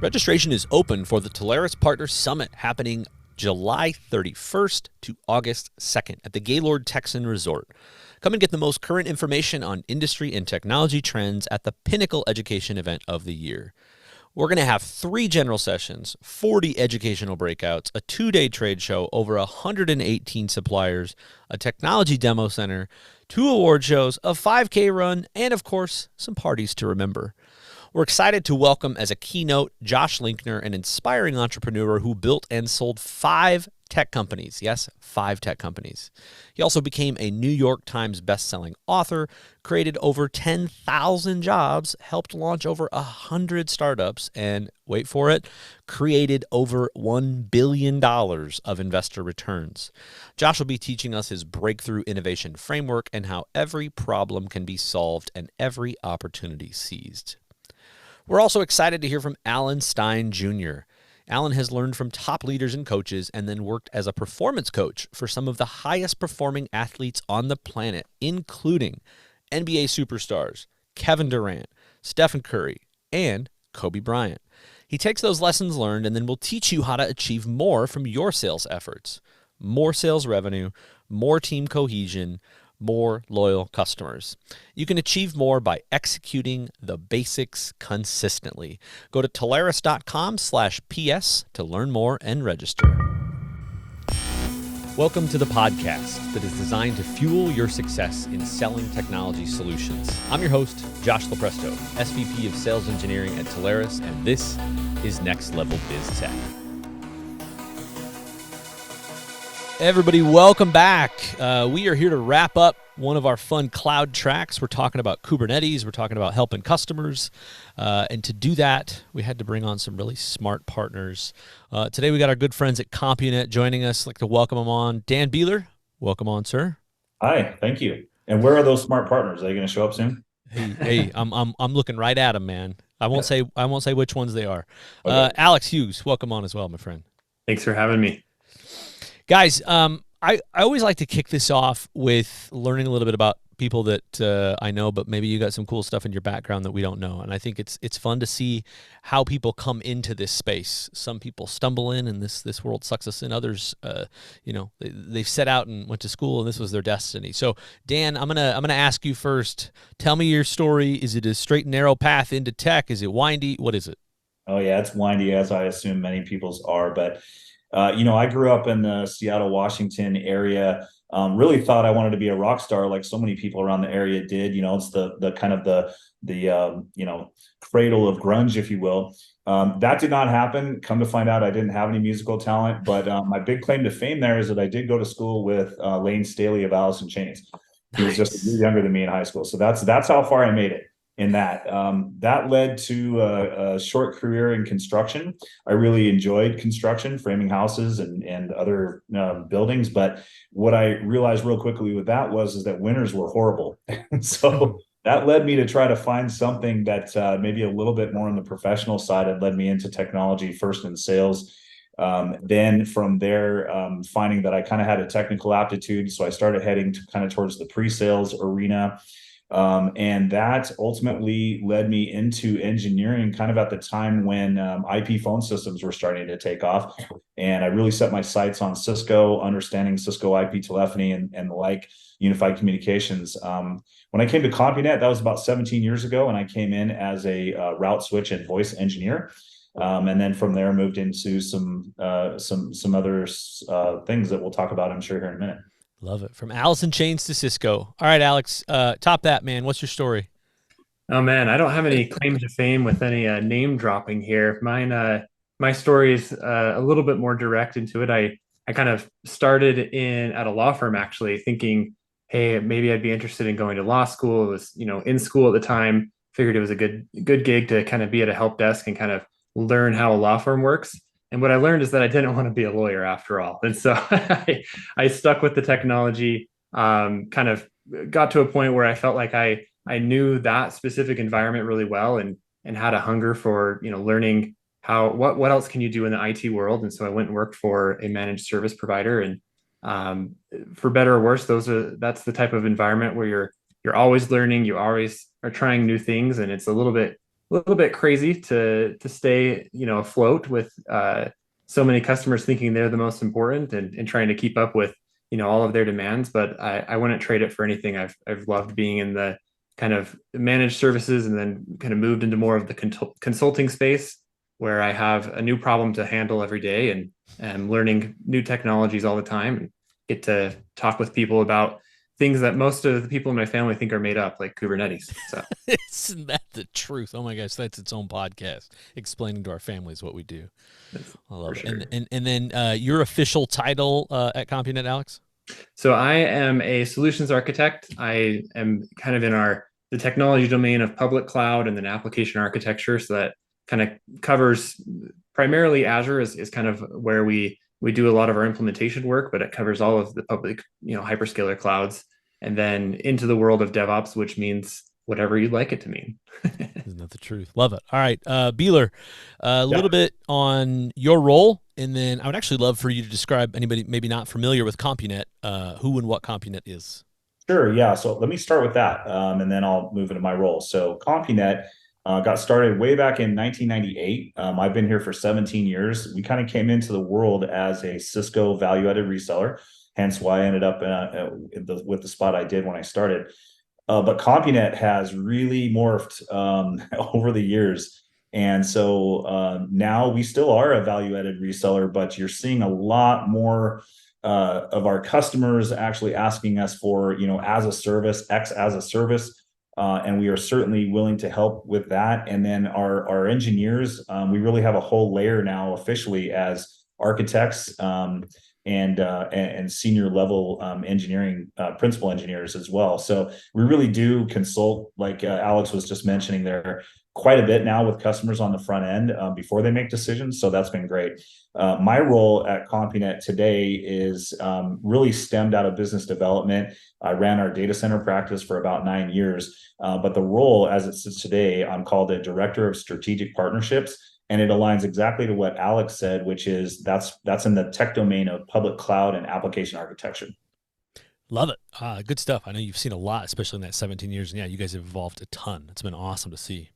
Registration is open for the Telarus Partner Summit happening July 31st to August 2nd at the Gaylord Texan Resort. Come and get the most current information on industry and technology trends at the pinnacle education event of the year. We're going to have 3 general sessions, 40 educational breakouts, a 2-day trade show, over 118 suppliers, a technology demo center, 2 award shows, a 5K run, and of course, some parties to remember. We're excited to welcome as a keynote Josh Linkner, an inspiring entrepreneur who built and sold 5 tech companies. Yes, 5 tech companies. He also became a New York Times bestselling author, created over 10,000 jobs, helped launch over 100 startups, and wait for it, created over $1 billion of investor returns. Josh will be teaching us his breakthrough innovation framework and how every problem can be solved and every opportunity seized. We're also excited to hear from Alan Stein Jr. Alan has learned from top leaders and coaches and then worked as a performance coach for some of the highest performing athletes on the planet, including NBA superstars Kevin Durant, Stephen Curry, and Kobe Bryant. He takes those lessons learned and then will teach you how to achieve more from your sales efforts. More sales revenue, more team cohesion, more loyal customers. You can achieve more by executing the basics consistently. Go to Telarus.com/PS to learn more and register. Welcome to the podcast that is designed to fuel your success in selling technology solutions. I'm your host, Josh Lopresto, SVP of Sales Engineering at Telarus, and this is Next Level Biz Tech. Everybody, welcome back. We are here to wrap up one of our fun cloud tracks. We're talking about Kubernetes. We're talking about helping customers. And to do that, we had to bring on some really smart partners. Today, we got our good friends at Compunet joining us. I'd like to welcome them on. Dan Beeler, welcome on, sir. Hi, thank you. And where are those smart partners? Are they going to show up soon? Hey, I'm looking right at them, man. I won't say which ones they are. Okay. Alex Hughes, welcome on as well, my friend. Thanks for having me. Guys, I always like to kick this off with learning a little bit about people that I know, but maybe you got some cool stuff in your background that we don't know. And I think it's fun to see how people come into this space. Some people stumble in, and this world sucks us in. Others, they've set out and went to school, and this was their destiny. So, Dan, I'm gonna ask you first. Tell me your story. Is it a straight and narrow path into tech? Is it windy? What is it? Oh yeah, it's windy, as I assume many people's are. But I grew up in the Seattle, Washington area. Really thought I wanted to be a rock star, like so many people around the area did. It's the kind of the cradle of grunge, if you will. That did not happen. Come to find out, I didn't have any musical talent. But my big claim to fame there is that I did go to school with Lane Staley of Alice in Chains. He was just a year younger than me in high school. So that's how far I made it in that. That led to a short career in construction. I really enjoyed construction, framing houses and other buildings. But what I realized real quickly with that is that winters were horrible. So that led me to try to find something that maybe a little bit more on the professional side. It led me into technology, first in sales. Then from there, finding that I kind of had a technical aptitude. So I started heading kind of towards the pre-sales arena. And that ultimately led me into engineering kind of at the time when IP phone systems were starting to take off. And I really set my sights on Cisco, understanding Cisco IP telephony and the like, unified communications. When I came to Compunet, that was about 17 years ago, and I came in as a route switch and voice engineer. And then from there moved into some other things that we'll talk about, I'm sure, here in a minute. Love it. From Alice in Chains to Cisco. All right, Alex, top that, man. What's your story? Oh man, I don't have any claim to fame with any name dropping here. My story is a little bit more direct into it. I kind of started at a law firm actually, thinking, hey, maybe I'd be interested in going to law school. It was in school at the time. Figured it was a good gig to kind of be at a help desk and kind of learn how a law firm works. And what I learned is that I didn't want to be a lawyer after all. And so I stuck with the technology, kind of got to a point where I felt like I knew that specific environment really well and had a hunger for, learning what else can you do in the IT world. And so I went and worked for a managed service provider. And for better or worse, that's the type of environment where you're always learning, you always are trying new things. And it's a little bit little bit crazy to stay, afloat with so many customers thinking they're the most important and trying to keep up with, all of their demands. But I wouldn't trade it for anything. I've loved being in the kind of managed services and then kind of moved into more of the consulting space where I have a new problem to handle every day and learning new technologies all the time and get to talk with people about things that most of the people in my family think are made up, like Kubernetes. So Isn't that the truth? Oh my gosh, that's its own podcast, explaining to our families what we do. I love it. sure. And then your official title at Compunet, Alex? So I am a solutions architect. I am kind of in the technology domain of public cloud and then application architecture. So that kind of covers primarily Azure is kind of where we do a lot of our implementation work, but it covers all of the public, hyperscaler clouds, and then into the world of DevOps, which means whatever you'd like it to mean. Isn't that the truth? Love it. All right, Beeler, a little bit on your role, and then I would actually love for you to describe anybody maybe not familiar with Compunet, who and what Compunet is. Sure. Yeah. So let me start with that, and then I'll move into my role. So Compunet got started way back in 1998. I've been here for 17 years. We kind of came into the world as a Cisco value-added reseller, hence why I ended up with the spot I did when I started. But Compunet has really morphed over the years. And so now we still are a value-added reseller, but you're seeing a lot more of our customers actually asking us for, as a service, X as a service. And we are certainly willing to help with that. And then our engineers, we really have a whole layer now officially as architects and senior level engineering principal engineers as well. So we really do consult, like Alex was just mentioning there, quite a bit now with customers on the front end before they make decisions. So that's been great. My role at Compunet today is really stemmed out of business development. I ran our data center practice for about 9 years, but the role as it sits today, I'm called a director of strategic partnerships. And it aligns exactly to what Alex said, which is that's in the tech domain of public cloud and application architecture. Love it. Good stuff. I know you've seen a lot, especially in that 17 years. And yeah, you guys have evolved a ton. It's been awesome to see.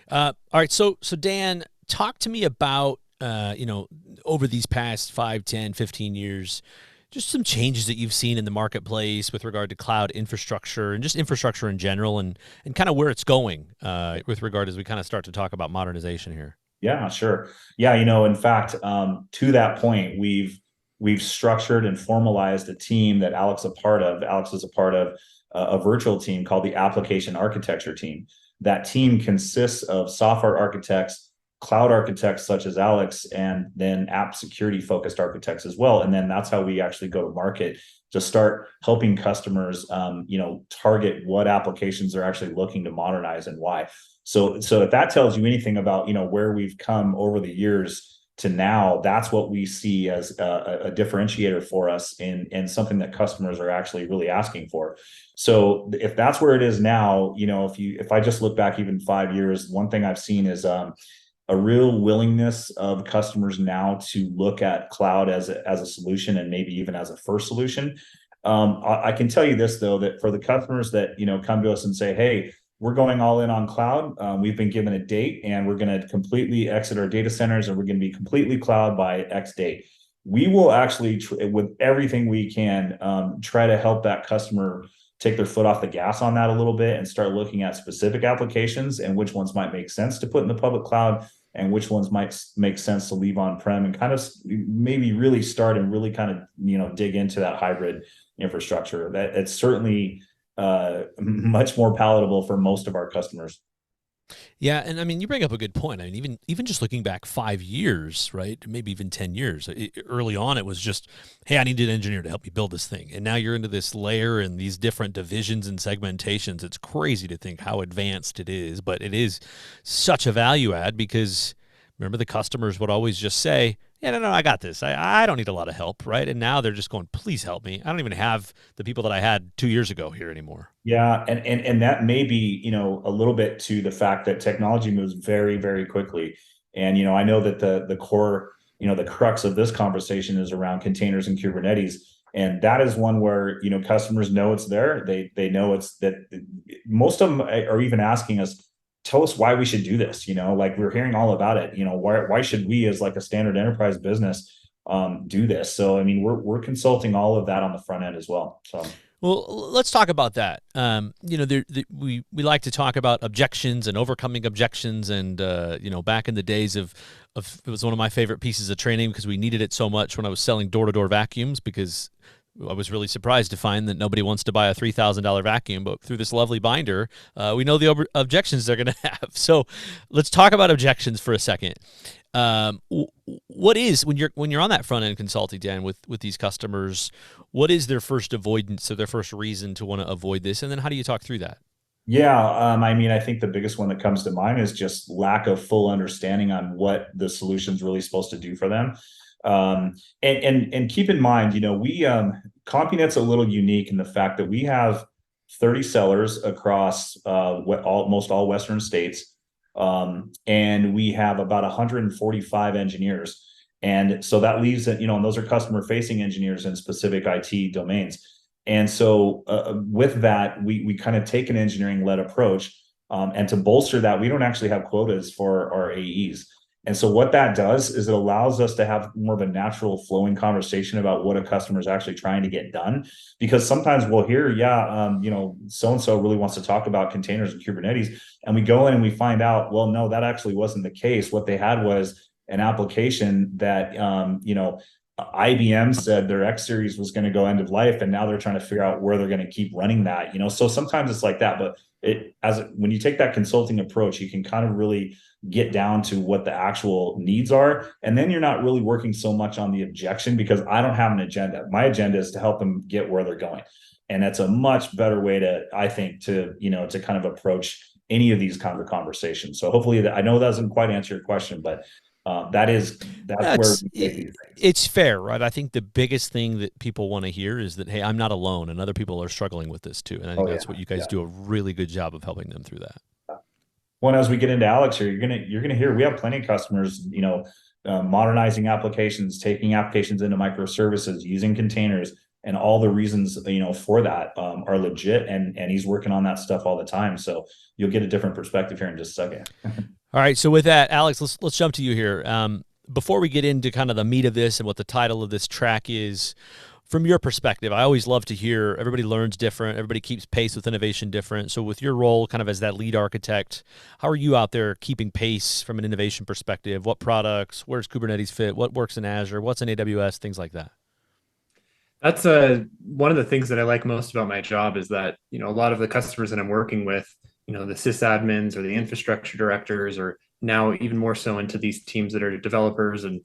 All right. So Dan, talk to me about, over these past 5, 10, 15 years, just some changes that you've seen in the marketplace with regard to cloud infrastructure and just infrastructure in general and kind of where it's going with regard as we kind of start to talk about modernization here. Yeah, sure. Yeah, in fact, to that point, we've structured and formalized a team that Alex is a part of. Alex is a part of a virtual team called the Application Architecture Team. That team consists of software architects, cloud architects such as Alex, and then app security focused architects as well. And then that's how we actually go to market to start helping customers, target what applications they're actually looking to modernize and why. So if that tells you anything about, where we've come over the years to now, that's what we see as a differentiator for us and something that customers are actually really asking for. So if that's where it is now, if I just look back even 5 years, one thing I've seen is a real willingness of customers now to look at cloud as a solution and maybe even as a first solution. I can tell you this though, that for the customers that come to us and say, "Hey, we're going all in on cloud. We've been given a date, and we're going to completely exit our data centers, and we're going to be completely cloud by X date." We will actually, with everything we can, try to help that customer take their foot off the gas on that a little bit and start looking at specific applications and which ones might make sense to put in the public cloud and which ones might make sense to leave on-prem and kind of maybe really start and really kind of, dig into that hybrid infrastructure. That it's certainly much more palatable for most of our customers. Yeah, and I mean, you bring up a good point. I mean, even just looking back 5 years, right? Maybe even 10 years. Early on, it was just, hey, I need an engineer to help me build this thing. And now you're into this layer and these different divisions and segmentations. It's crazy to think how advanced it is, but it is such a value add because remember the customers would always just say, yeah, no, I got this. I don't need a lot of help, right? And now they're just going, please help me. I don't even have the people that I had 2 years ago here anymore. Yeah, and that may be, a little bit to the fact that technology moves very, very quickly. And, I know that the core, the crux of this conversation is around containers and Kubernetes. And that is one where, customers know it's there. They know it's that most of them are even asking us, tell us why we should do this. Like we're hearing all about it. Why should we as like a standard enterprise business do this? So I mean, we're consulting all of that on the front end as well. So. Well, let's talk about that. We like to talk about objections and overcoming objections, and back in the days of it was one of my favorite pieces of training because we needed it so much when I was selling door-to-door vacuums, because I was really surprised to find that nobody wants to buy a $3,000 vacuum, but through this lovely binder, we know the objections they're going to have. So let's talk about objections for a second. What is, when you're on that front end consulting, Dan, with these customers, what is their first avoidance or their first reason to want to avoid this, and then how do you talk through that? Yeah, I mean, I think the biggest one that comes to mind is just lack of full understanding on what the solution's really supposed to do for them. And keep in mind, we Compunet's a little unique in the fact that we have 30 sellers across almost all Western states, and we have about 145 engineers. And so that leaves it, and those are customer facing engineers in specific IT domains. And so with that, we kind of take an engineering led approach. And to bolster that, we don't actually have quotas for our AEs. And so what that does is it allows us to have more of a natural flowing conversation about what a customer is actually trying to get done. Because sometimes we'll hear, so-and-so really wants to talk about containers and Kubernetes. And we go in and we find out, well, no, that actually wasn't the case. What they had was an application that, IBM said their X series was going to go end of life, and now they're trying to figure out where they're going to keep running that. So sometimes it's like that, but when you take that consulting approach, you can kind of really get down to what the actual needs are, and then you're not really working so much on the objection, because I don't have an agenda. My agenda is to help them get where they're going, and that's a much better way to, I think, to kind of approach any of these kind of conversations. So hopefully, I know that doesn't quite answer your question, but that's where it's fair, right? I think the biggest thing that people want to hear is that, hey, I'm not alone, and other people are struggling with this too. And I think that's what you guys do a really good job of helping them through that. Well, as we get into Alex here, you're gonna hear we have plenty of customers, modernizing applications, taking applications into microservices, using containers, and all the reasons for that are legit. And he's working on that stuff all the time. So you'll get a different perspective here in just a second. All right. So with that, Alex, let's jump to you here. Before we get into kind of the meat of this and what the title of this track is, from your perspective, I always love to hear everybody learns different. Everybody keeps pace with innovation different. So with your role kind of as that lead architect, how are you out there keeping pace from an innovation perspective? What products, where's Kubernetes fit? What works in Azure? What's in AWS? Things like that. That's one of the things that I like most about my job is that, a lot of the customers that I'm working with, the sysadmins or the infrastructure directors, or now even more so into these teams that are developers, and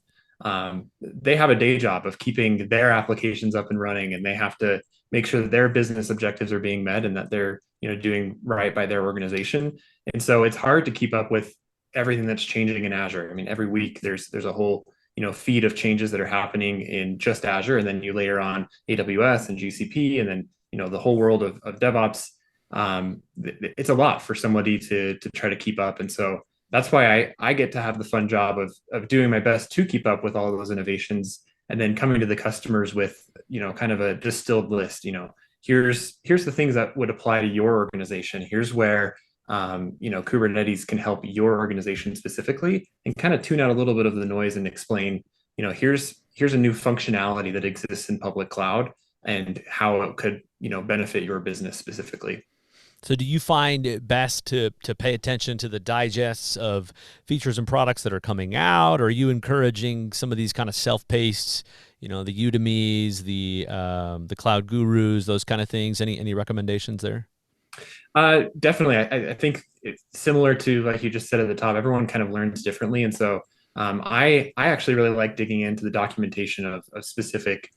they have a day job of keeping their applications up and running, and they have to make sure that their business objectives are being met and that they're doing right by their organization. And so it's hard to keep up with everything that's changing in Azure. I mean, every week there's a whole feed of changes that are happening in just Azure, and then you layer on AWS and GCP, and then the whole world of DevOps. It's a lot for somebody to try to keep up, and so that's why I get to have the fun job of doing my best to keep up with all of those innovations, and then coming to the customers with kind of a distilled list. Here's the things that would apply to your organization. Here's where Kubernetes can help your organization specifically, and kind of tune out a little bit of the noise and explain, here's a new functionality that exists in public cloud and how it could, benefit your business specifically. So do you find it best to pay attention to the digests of features and products that are coming out? Or are you encouraging some of these kind of self-paced, the Udemy's, the cloud gurus, those kind of things? Any recommendations there? Definitely. I think it's similar to, like you just said at the top, everyone kind of learns differently. And so I actually really like digging into the documentation of specific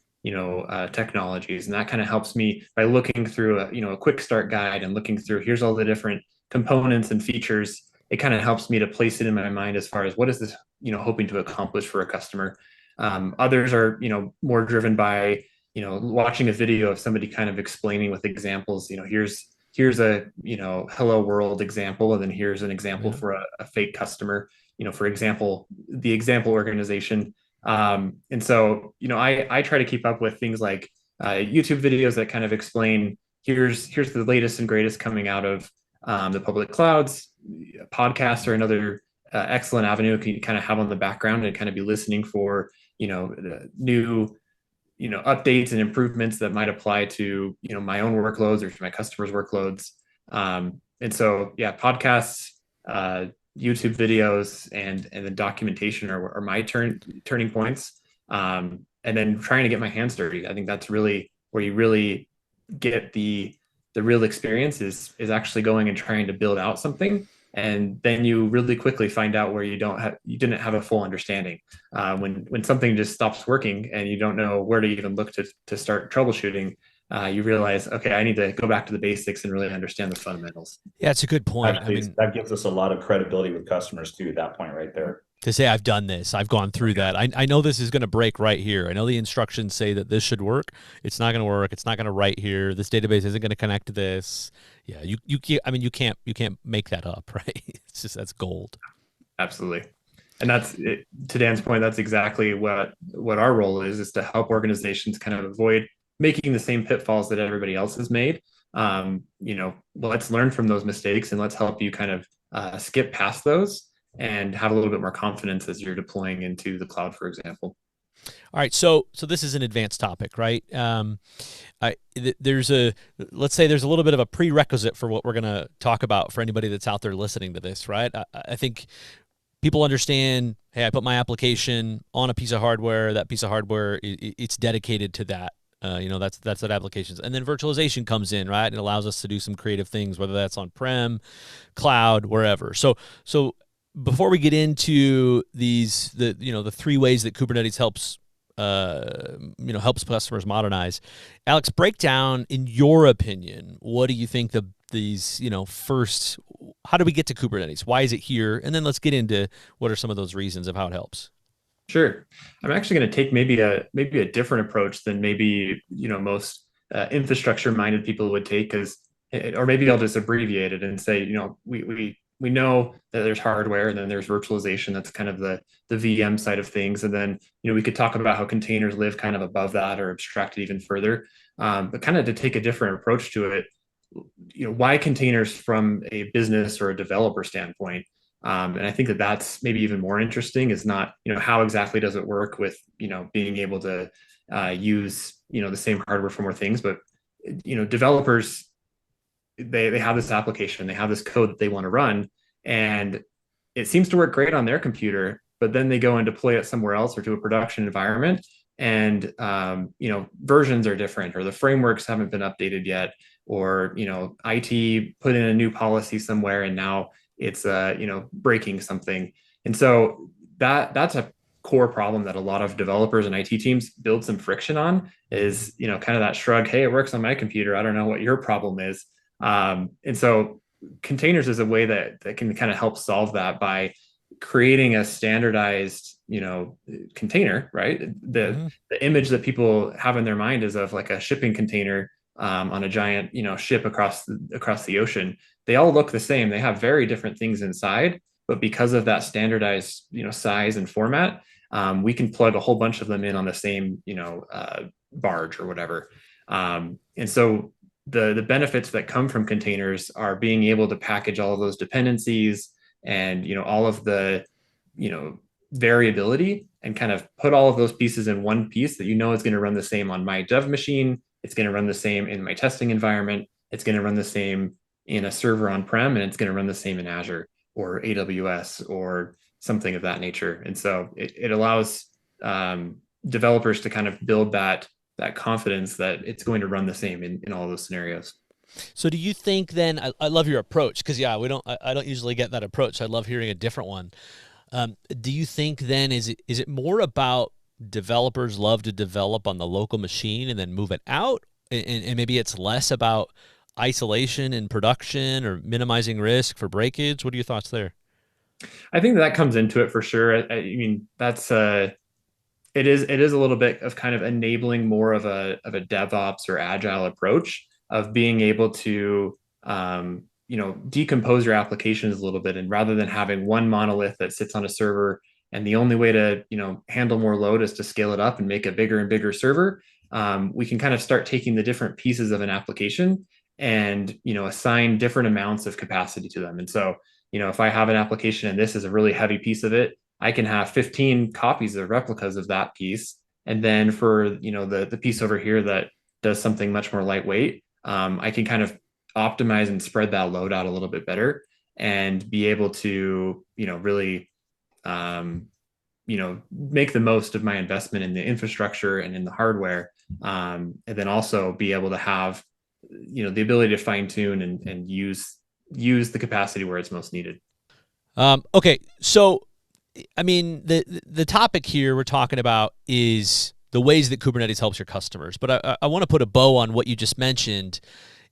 technologies, and that kind of helps me by looking through a quick start guide and looking through, here's all the different components and features. It kind of helps me to place it in my mind as far as what is this hoping to accomplish for a customer. Others are more driven by watching a video of somebody kind of explaining with examples. Here's a hello world example, and then here's an example for a fake customer. For example, the example organization. And so, I try to keep up with things like YouTube videos that kind of explain, here's the latest and greatest coming out of the public clouds. Podcasts are another excellent avenue you can kind of have on the background and kind of be listening for, new, updates and improvements that might apply to, my own workloads or to my customers' workloads. And so, yeah, podcasts, YouTube videos, and then documentation are my turning points. And then trying to get my hands dirty. I think that's really where you really get the real experience is actually going and trying to build out something, and then you really quickly find out where you didn't have a full understanding. When something just stops working and you don't know where to even look to start troubleshooting, you realize, okay, I need to go back to the basics and really understand the fundamentals. Yeah, it's a good point. Actually, that gives us a lot of credibility with customers too, at that point right there. To say I've done this, I've gone through that. I know this is going to break right here. I know the instructions say that this should work. It's not going to work. It's not going to write here. This database isn't going to connect to this. Yeah, you can't. I mean, you can't make that up, right? It's just, that's gold. Absolutely. And that's it, to Dan's point. That's exactly what our role is to help organizations kind of avoid making the same pitfalls that everybody else has made. Let's learn from those mistakes and let's help you kind of skip past those and have a little bit more confidence as you're deploying into the cloud, for example. All right, so this is an advanced topic, right? Let's say there's a little bit of a prerequisite for what we're going to talk about for anybody that's out there listening to this, right? I think people understand, hey, I put my application on a piece of hardware. That piece of hardware, it's dedicated to that. That's that applications. And then virtualization comes in, right? And it allows us to do some creative things, whether that's on-prem, cloud, wherever. So before we get into the three ways that Kubernetes helps customers modernize, Alex, break down, in your opinion, what do you think first, how do we get to Kubernetes? Why is it here? And then let's get into what are some of those reasons of how it helps. Sure. I'm actually going to take maybe a different approach than maybe, most infrastructure minded people would take, or maybe I'll just abbreviate it and say, we know that there's hardware and then there's virtualization. That's kind of the VM side of things. And then, we could talk about how containers live kind of above that or abstract it even further. But kind of to take a different approach to it, why containers from a business or a developer standpoint? And I think that's maybe even more interesting is not, how exactly does it work with, being able to use, the same hardware for more things, but, developers, they have this application, they have this code that they want to run, and it seems to work great on their computer, but then they go and deploy it somewhere else or to a production environment, and versions are different, or the frameworks haven't been updated yet, or IT put in a new policy somewhere and now it's breaking something. And so that's a core problem that a lot of developers and IT teams build some friction on, is kind of that shrug, hey, it works on my computer, I don't know what your problem is. And so containers is a way that can kind of help solve that by creating a standardized, container, right? The image that people have in their mind is of like a shipping container on a giant, ship across the ocean. They all look the same. They have very different things inside, but because of that standardized, size and format, we can plug a whole bunch of them in on the same, barge or whatever. And so the benefits that come from containers are being able to package all of those dependencies and, all of the, variability, and kind of put all of those pieces in one piece that is going to run the same on my dev machine. It's going to run the same in my testing environment. It's going to run the same in a server on-prem, and it's going to run the same in Azure or AWS or something of that nature. And so it allows developers to kind of build that confidence that it's going to run the same in all those scenarios. So do you think then, I love your approach, because I don't usually get that approach. I love hearing a different one. Do you think then, is it more about developers love to develop on the local machine and then move it out, and maybe it's less about isolation in production or minimizing risk for breakage? What are your thoughts there? I think that comes into it for sure. I mean, that's it is a little bit of kind of enabling more of a DevOps or agile approach of being able to decompose your applications a little bit, and rather than having one monolith that sits on a server and the only way to handle more load is to scale it up and make a bigger and bigger server, we can kind of start taking the different pieces of an application and, assign different amounts of capacity to them. And so, if I have an application and this is a really heavy piece of it, I can have 15 copies of replicas of that piece. And then for, the piece over here that does something much more lightweight, I can kind of optimize and spread that load out a little bit better and be able to, really, make the most of my investment in the infrastructure and in the hardware. And then also be able to have, the ability to fine tune and use the capacity where it's most needed. Okay, so I mean, the topic here we're talking about is the ways that Kubernetes helps your customers. But I want to put a bow on what you just mentioned.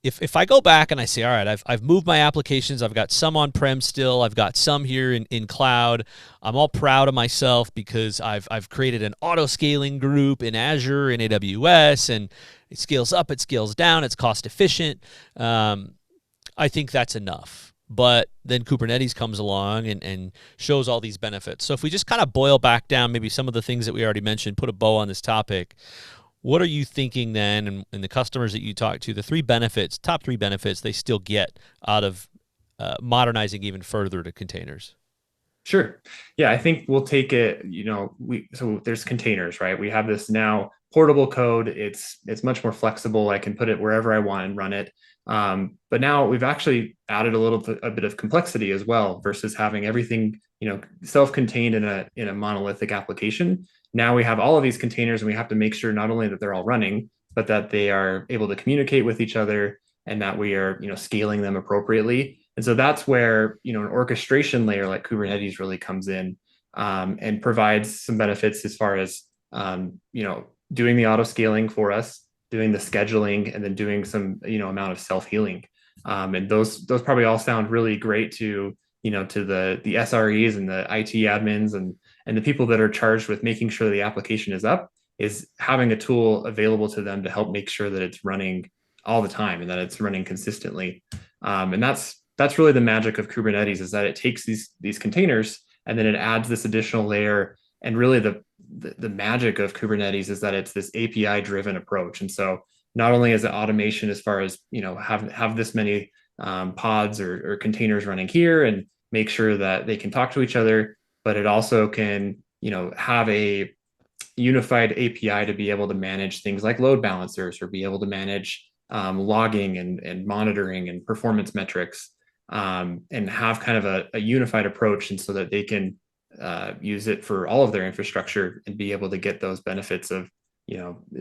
If I go back and I say, all right, I've moved my applications, I've got some on-prem still, I've got some here in cloud, I'm all proud of myself because I've created an auto-scaling group in Azure and AWS, and it scales up, it scales down, it's cost efficient. I think that's enough. But then Kubernetes comes along and shows all these benefits. So if we just kind of boil back down maybe some of the things that we already mentioned, put a bow on this topic, what are you thinking then, and the customers that you talk to, the top three benefits they still get out of modernizing even further to containers? Sure. Yeah, I think we'll take it, so there's containers, right? We have this now portable code. It's much more flexible. I can put it wherever I want and run it. But now we've actually added a bit of complexity as well versus having everything, self-contained in a monolithic application. Now we have all of these containers and we have to make sure not only that they're all running, but that they are able to communicate with each other and that we are, scaling them appropriately. And so that's where, an orchestration layer like Kubernetes really comes in, and provides some benefits as far as, doing the auto scaling for us, doing the scheduling, and then doing some, amount of self-healing. And those probably all sound really great to, to the SREs and the IT admins and the people that are charged with making sure the application is up, is having a tool available to them to help make sure that it's running all the time and that it's running consistently. And that's really the magic of Kubernetes, is that it takes these containers and then it adds this additional layer. And really the magic of Kubernetes is that it's this API driven approach. And so not only is it automation as far as, have this many pods or containers running here and make sure that they can talk to each other, but it also can, have a unified API to be able to manage things like load balancers or be able to manage logging and monitoring and performance metrics, and have kind of a unified approach, and so that they can use it for all of their infrastructure and be able to get those benefits of,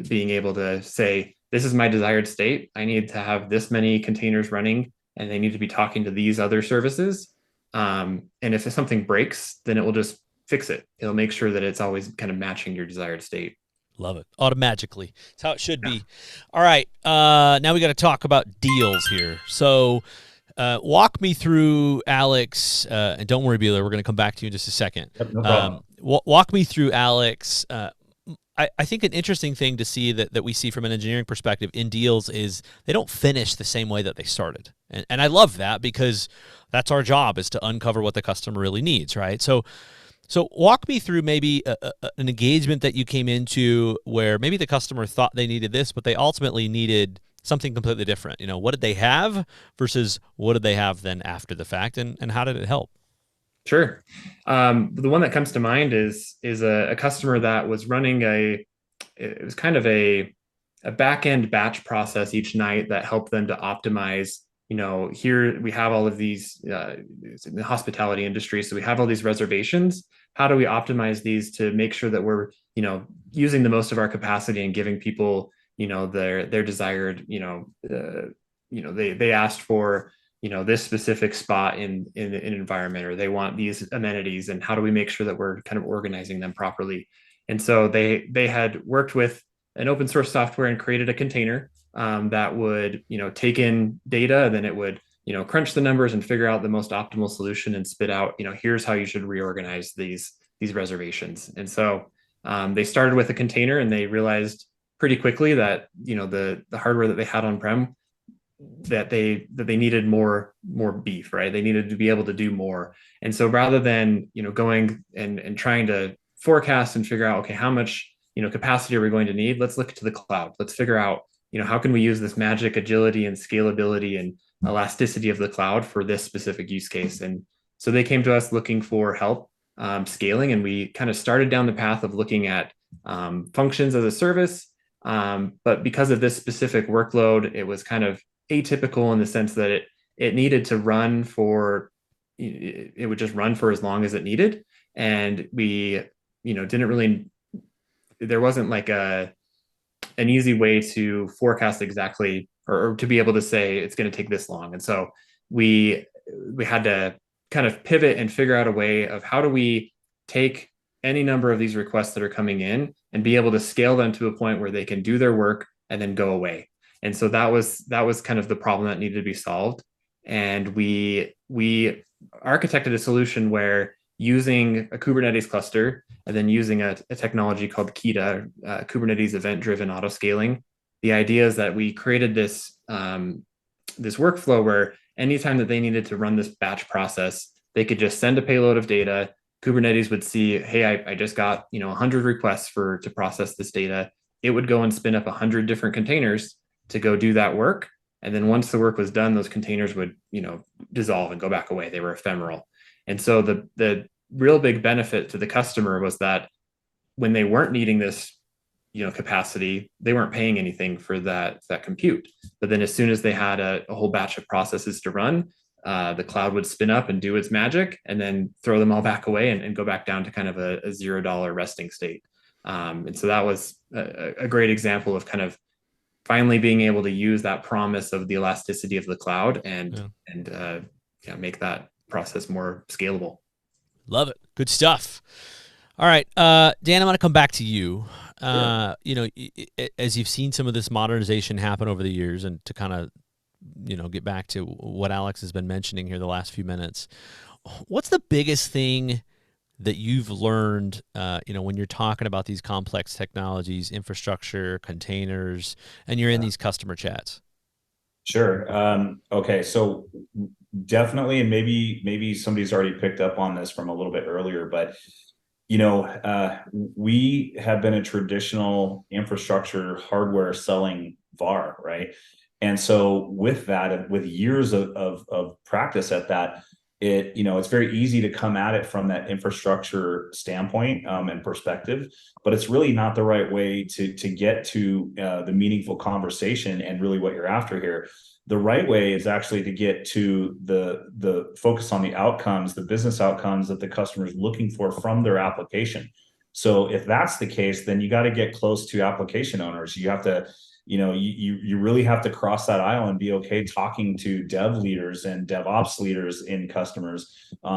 being able to say, this is my desired state. I need to have this many containers running and they need to be talking to these other services. And if something breaks, then it will just fix it. It'll make sure that it's always kind of matching your desired state. Love it. Automagically. It's how it should be. All right. Now we got to talk about deals here. So walk me through, Alex, and don't worry, Beeler, we're going to come back to you in just a second. Yep, no problem. Walk me through, Alex. I think an interesting thing to see that we see from an engineering perspective in deals is they don't finish the same way that they started. And I love that, because that's our job, is to uncover what the customer really needs, right? So walk me through maybe an engagement that you came into where maybe the customer thought they needed this, but they ultimately needed something completely different. What did they have versus what did they have then after the fact, and how did it help? Sure. The one that comes to mind is a customer that was running it was kind of a back-end batch process each night that helped them to optimize. Here we have all of these in the hospitality industry, so we have all these reservations. How do we optimize these to make sure that we're, using the most of our capacity and giving people, their desired, they asked for, this specific spot in an environment, or they want these amenities, and how do we make sure that we're kind of organizing them properly? And so they had worked with an open source software and created a container that would, take in data, and then it would, crunch the numbers and figure out the most optimal solution and spit out, here's how you should reorganize these reservations. And so they started with a container, and they realized pretty quickly that, the hardware that they had on-prem, that they needed more beef, right? They needed to be able to do more. And so rather than, going and trying to forecast and figure out, okay, how much, capacity are we going to need? Let's look to the cloud. Let's figure out, how can we use this magic agility and scalability and elasticity of the cloud for this specific use case? And so they came to us looking for help scaling, and we kind of started down the path of looking at functions as a service. But because of this specific workload, it was kind of atypical in the sense that it needed to run for, it would just run for as long as it needed. And we, didn't really, there wasn't like an easy way to forecast exactly, or to be able to say it's going to take this long. And so we had to kind of pivot and figure out a way of how do we take any number of these requests that are coming in and be able to scale them to a point where they can do their work and then go away. And so that was kind of the problem that needed to be solved. And we architected a solution where, using a Kubernetes cluster and then using a technology called KEDA, Kubernetes event-driven autoscaling, the idea is that we created this this workflow where anytime that they needed to run this batch process, they could just send a payload of data. Kubernetes would see, hey, I just got 100 requests to process this data. It would go and spin up 100 different containers to go do that work. And then once the work was done, those containers would dissolve and go back away. They were ephemeral. And so the real big benefit to the customer was that when they weren't needing this capacity, they weren't paying anything for that compute. But then as soon as they had a whole batch of processes to run, the cloud would spin up and do its magic and then throw them all back away and go back down to kind of a $0 resting state. And so that was a great example of kind of finally being able to use that promise of the elasticity of the cloud and make that process more scalable. Love it. Good stuff. All right, Dan, I'm going to come back to you. As you've seen some of this modernization happen over the years, and to kind of, get back to what Alex has been mentioning here the last few minutes, what's the biggest thing that you've learned, when you're talking about these complex technologies, infrastructure, containers, and you're in these customer chats? Sure. Okay. So definitely, and maybe somebody's already picked up on this from a little bit earlier, but we have been a traditional infrastructure hardware selling VAR, right? And so with that, with years of practice at that, it's very easy to come at it from that infrastructure standpoint and perspective, but it's really not the right way to get to the meaningful conversation and really what you're after here. The right way is actually to get to the focus on the outcomes, the business outcomes that the customer is looking for from their application. So if that's the case, then you got to get close to application owners. You have to, you really have to cross that aisle and be okay talking to dev leaders and DevOps leaders in customers,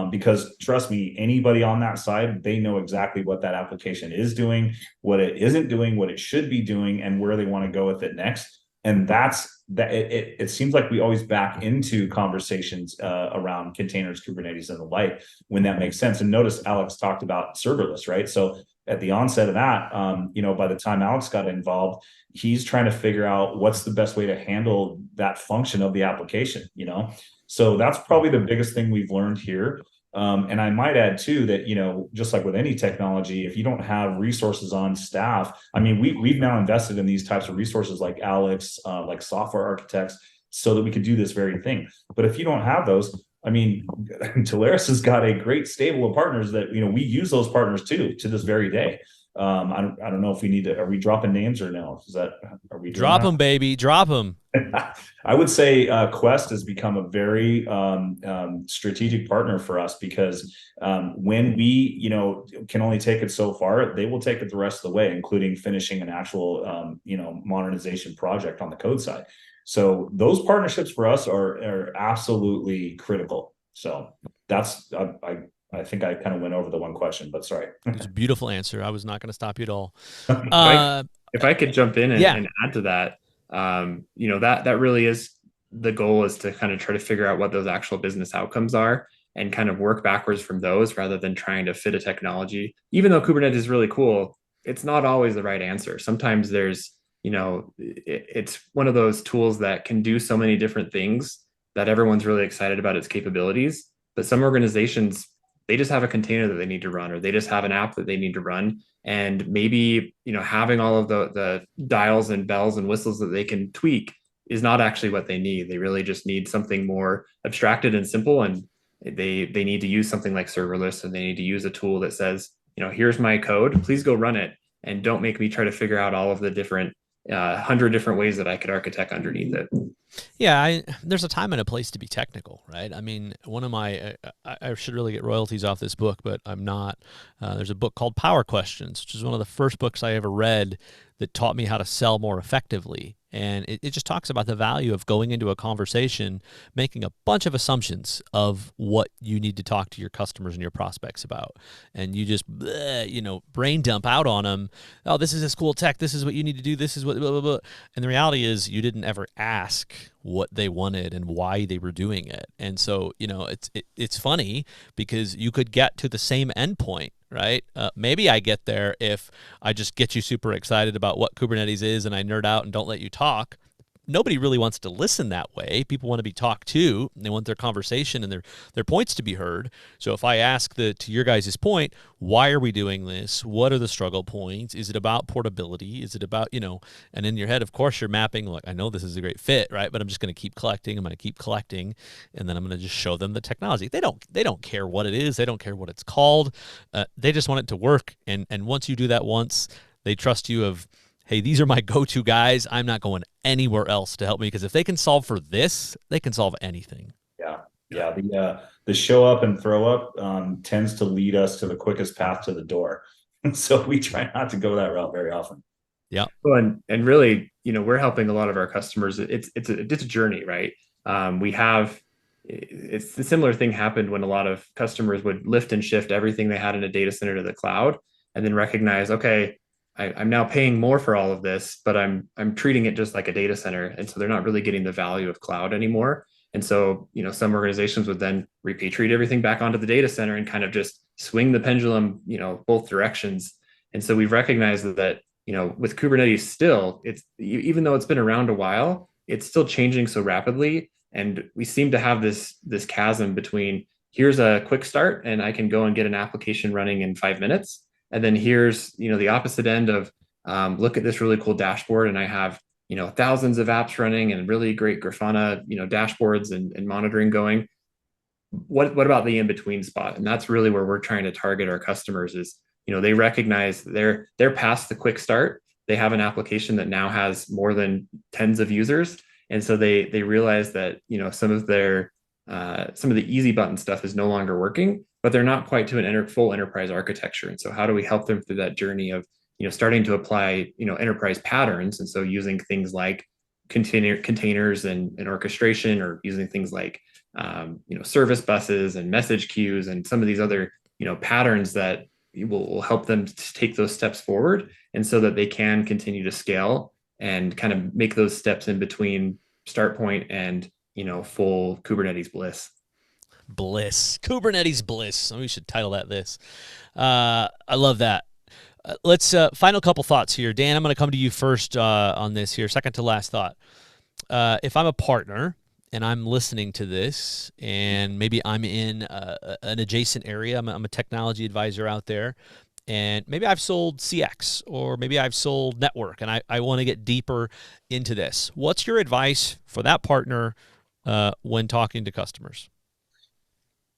because trust me, anybody on that side, they know exactly what that application is doing, what it isn't doing, what it should be doing, and where they want to go with it next. And it seems like we always back into conversations around containers, Kubernetes, and the like when that makes sense. And notice Alex talked about serverless, right? So at the onset of that, by the time Alex got involved, he's trying to figure out what's the best way to handle that function of the application, So that's probably the biggest thing we've learned here. And I might add too that, just like with any technology, if you don't have resources on staff, I mean, we've now invested in these types of resources like Alex, like software architects, so that we could do this very thing. But if you don't have those, I mean, Telarus has got a great stable of partners that, we use those partners too, to this very day. I don't know if we need to, are we dropping names or no? Are we drop them, baby, drop them? I would say Quest has become a very strategic partner for us, because when we, can only take it so far, they will take it the rest of the way, including finishing an actual, modernization project on the code side. So those partnerships for us are absolutely critical. So that's, I think I kind of went over the one question, but sorry. It was a beautiful answer. I was not going to stop you at all. If I could jump in and add to that, that really is the goal, is to kind of try to figure out what those actual business outcomes are and kind of work backwards from those, rather than trying to fit a technology. Even though Kubernetes is really cool, it's not always the right answer. Sometimes there's, it's one of those tools that can do so many different things that everyone's really excited about its capabilities, but some organizations they just have a container that they need to run, or they just have an app that they need to run. And maybe, having all of the dials and bells and whistles that they can tweak is not actually what they need. They really just need something more abstracted and simple. And they need to use something like serverless, and they need to use a tool that says, here's my code, please go run it. And don't make me try to figure out all of the different 100 different ways that I could architect underneath it. Yeah, there's a time and a place to be technical, right? I mean, one of my, I should really get royalties off this book, but I'm not. There's a book called Power Questions, which is one of the first books I ever read that taught me how to sell more effectively. And it just talks about the value of going into a conversation, making a bunch of assumptions of what you need to talk to your customers and your prospects about. And you just, brain dump out on them. Oh, this is this cool tech. This is what you need to do. This is what, blah, blah, blah. And the reality is you didn't ever ask what they wanted and why they were doing it. And so, it's funny because you could get to the same endpoint, right? Maybe I get there if I just get you super excited about what Kubernetes is and I nerd out and don't let you talk. Nobody really wants to listen that way. People want to be talked to, and they want their conversation and their points to be heard. So if I ask to your guys' point, why are we doing this? What are the struggle points? Is it about portability? Is it about, and in your head, of course, you're mapping, like, I know this is a great fit, right? But I'm just going to keep collecting. I'm going to keep collecting, and then I'm going to just show them the technology. They don't care what it is. They don't care what it's called. They just want it to work. And once you do that once, they trust you of, hey, these are my go-to guys. I'm not going anywhere else to help me, because if they can solve for this, they can solve anything. Yeah. The show up and throw up tends to lead us to the quickest path to the door. So we try not to go that route very often. Yeah. Well, and really, we're helping a lot of our customers. It's a journey, right? It's the similar thing happened when a lot of customers would lift and shift everything they had in a data center to the cloud, and then recognize, okay, I'm now paying more for all of this, but I'm treating it just like a data center. And so they're not really getting the value of cloud anymore. And so, some organizations would then repatriate everything back onto the data center and kind of just swing the pendulum, both directions. And so we've recognized that, with Kubernetes still, it's, even though it's been around a while, it's still changing so rapidly. And we seem to have this chasm between, here's a quick start and I can go and get an application running in 5 minutes. And then here's, the opposite end of, look at this really cool dashboard, and I have, thousands of apps running and really great Grafana, dashboards and monitoring going. What about the in-between spot? And that's really where we're trying to target our customers is, they recognize they're past the quick start. They have an application that now has more than tens of users. And so they realize that, some of the easy button stuff is no longer working, but they're not quite to an full enterprise architecture. And so how do we help them through that journey of, starting to apply, enterprise patterns? And so using things like containers and orchestration, or using things like, service buses and message queues and some of these other, patterns that will help them to take those steps forward, and so that they can continue to scale and kind of make those steps in between start point and, full Kubernetes bliss. Kubernetes bliss. We should title that this. I love that. Let's final couple thoughts here. Dan, I'm going to come to you first on this here. Second to last thought. If I'm a partner and I'm listening to this, and maybe I'm in an adjacent area, I'm a technology advisor out there, and maybe I've sold CX, or maybe I've sold network, and I want to get deeper into this. What's your advice for that partner when talking to customers?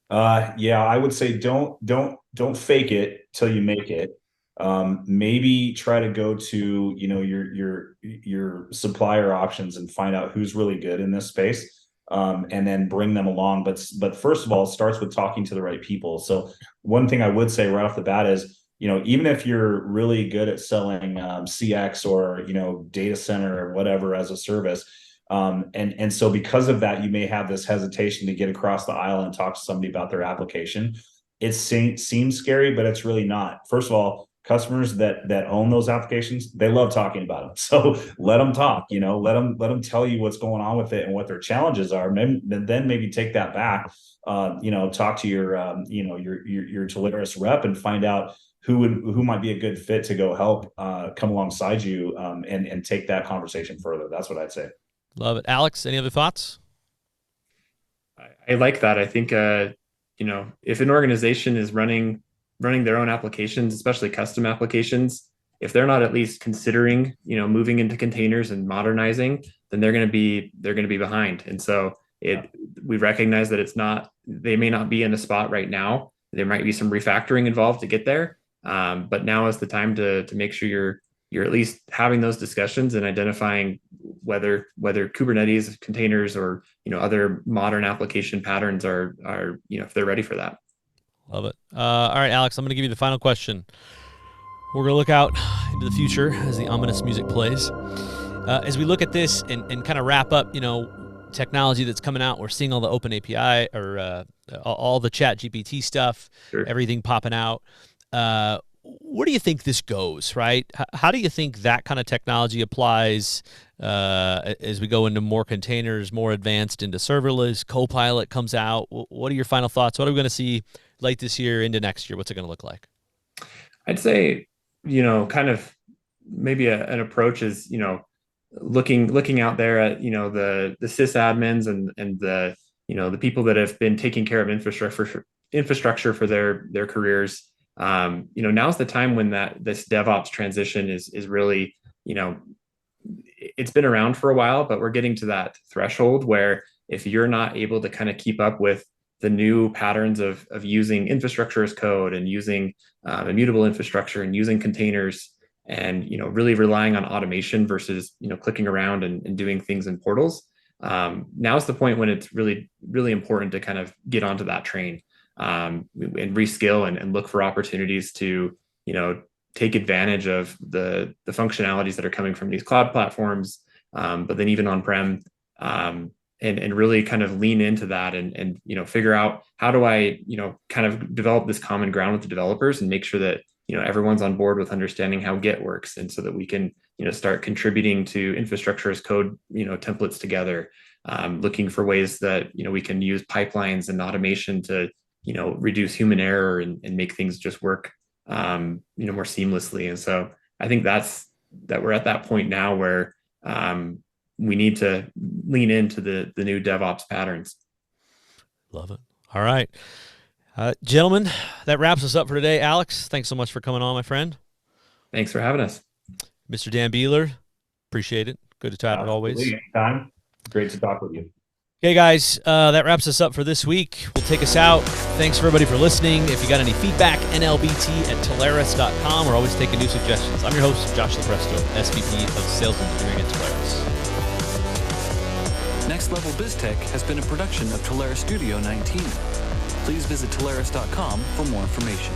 Yeah, I would say don't fake it till you make it. Maybe try to go to, your supplier options and find out who's really good in this space. And then bring them along. But first of all, it starts with talking to the right people. So one thing I would say right off the bat is, even if you're really good at selling CX or, data center or whatever as a service, and so because of that, you may have this hesitation to get across the aisle and talk to somebody about their application. It seems scary, but it's really not. First of all, customers that own those applications, they love talking about them. So let them talk, let them tell you what's going on with it and what their challenges are. And then maybe take that back, talk to your Telarus rep and find out who might be a good fit to go help come alongside you and take that conversation further. That's what I'd say. Love it. Alex, any other thoughts? I like that. I think if an organization is running their own applications, especially custom applications, if they're not at least considering, moving into containers and modernizing, then they're going to be behind. And so we recognize that they may not be in a spot right now. There might be some refactoring involved to get there. But now is the time to make sure you're at least having those discussions and identifying whether Kubernetes containers or other modern application patterns are if they're ready for that. Love it. All right, Alex, I'm going to give you the final question. We're going to look out into the future as the ominous music plays. As we look at this and kind of wrap up, technology that's coming out, we're seeing all the open API or all the chat GPT stuff, Sure. Everything popping out. Where do you think this goes, right? How do you think that kind of technology applies as we go into more containers, more advanced into serverless, Copilot comes out? What are your final thoughts? What are we going to see late this year into next year? What's it going to look like? I'd say, kind of maybe an approach is, looking out there at, the sysadmins and the, the people that have been taking care of infrastructure for their careers. Now's the time when this DevOps transition is really, it's been around for a while, but we're getting to that threshold where if you're not able to kind of keep up with the new patterns of using infrastructure as code and using immutable infrastructure and using containers and, really relying on automation versus, clicking around and doing things in portals. Now's the point when it's really, really important to kind of get onto that train and reskill and look for opportunities to, take advantage of the functionalities that are coming from these cloud platforms, but then even on-prem, and really kind of lean into that and figure out how do I, kind of develop this common ground with the developers and make sure that, everyone's on board with understanding how Git works. And so that we can, start contributing to infrastructure as code, templates together, looking for ways that, we can use pipelines and automation to, reduce human error and make things just work, more seamlessly. And so I think that we're at that point now where we need to lean into the new DevOps patterns. Love it. All right. Gentlemen, that wraps us up for today. Alex, thanks so much for coming on, my friend. Thanks for having us. Mr. Dan Beeler, appreciate it. Good to chat as always. Anytime. Great to talk with you. Okay, guys, that wraps us up for this week. We'll take us out. Thanks, everybody, for listening. If you got any feedback, nlbt@Telarus.com. We're always taking new suggestions. I'm your host, Josh Lopresto, SVP of Sales Engineering at Telarus. Next Level BizTech has been a production of Telarus Studio 19. Please visit Telarus.com for more information.